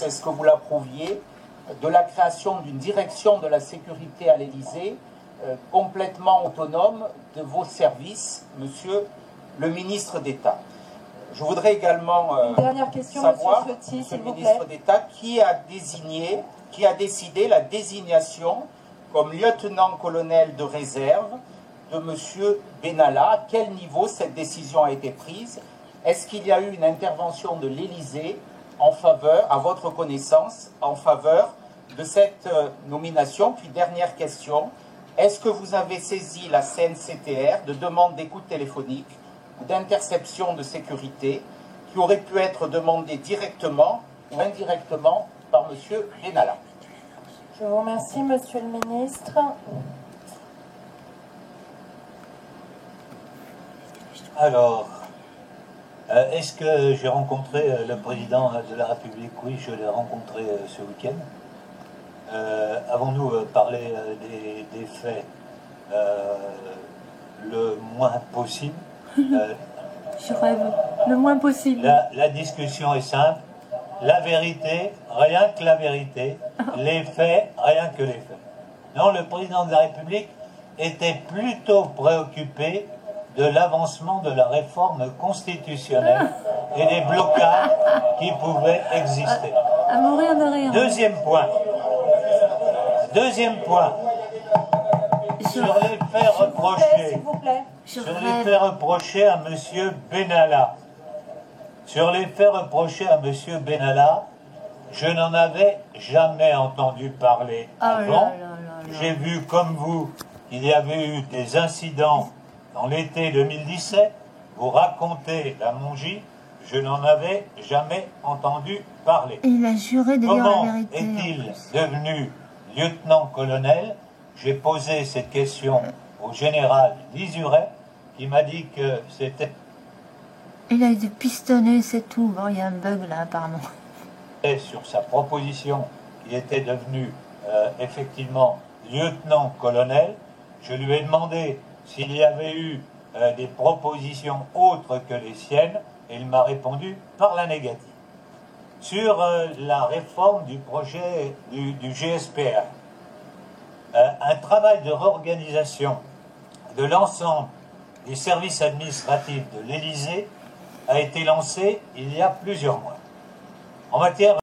est-ce que vous l'approuviez, de la création d'une direction de la sécurité à l'Élysée complètement autonome de vos services, monsieur le ministre d'État. Je voudrais également savoir, monsieur le ministre d'État, qui a décidé la désignation comme lieutenant-colonel de réserve de monsieur Benalla. À quel niveau cette décision a été prise? Est-ce qu'il y a eu une intervention de l'Élysée en faveur, à votre connaissance, en faveur de cette nomination? Puis dernière question, est-ce que vous avez saisi la CNCTR de demande d'écoute téléphonique ou d'interception de sécurité qui aurait pu être demandée directement ou indirectement par M. Benalla? Je vous remercie, Monsieur le Ministre. Alors, est-ce que j'ai rencontré le président de la République? Oui, je l'ai rencontré ce week-end. Avons-nous parlé des faits le moins possible? Je rêve le moins possible. La discussion est simple. La vérité, rien que la vérité. Les faits, rien que les faits. Non, le président de la République était plutôt préoccupé de l'avancement de la réforme constitutionnelle et des blocages qui pouvaient exister. À mourir de rire. Deuxième point. Sur les faits reprochés. S'il vous plaît. Sur les faits reprochés à M. Benalla. Sur les faits reprochés à M. Benalla, je n'en avais jamais entendu parler avant. J'ai vu, comme vous, qu'il y avait eu des incidents dans l'été 2017. Vous racontez la Mongie, je n'en avais jamais entendu parler. Il a juré de dire la vérité. Comment est-il devenu lieutenant-colonel? J'ai posé cette question au général Lizuret, qui m'a dit que c'était... Il a été pistonné, c'est tout. Bon, il y a un bug là, apparemment. Et sur sa proposition, qui était devenu effectivement lieutenant-colonel, je lui ai demandé s'il y avait eu des propositions autres que les siennes, et il m'a répondu par la négative. Sur la réforme du projet du GSPR, un travail de réorganisation de l'ensemble des services administratifs de l'Élysée a été lancé il y a plusieurs mois. En matière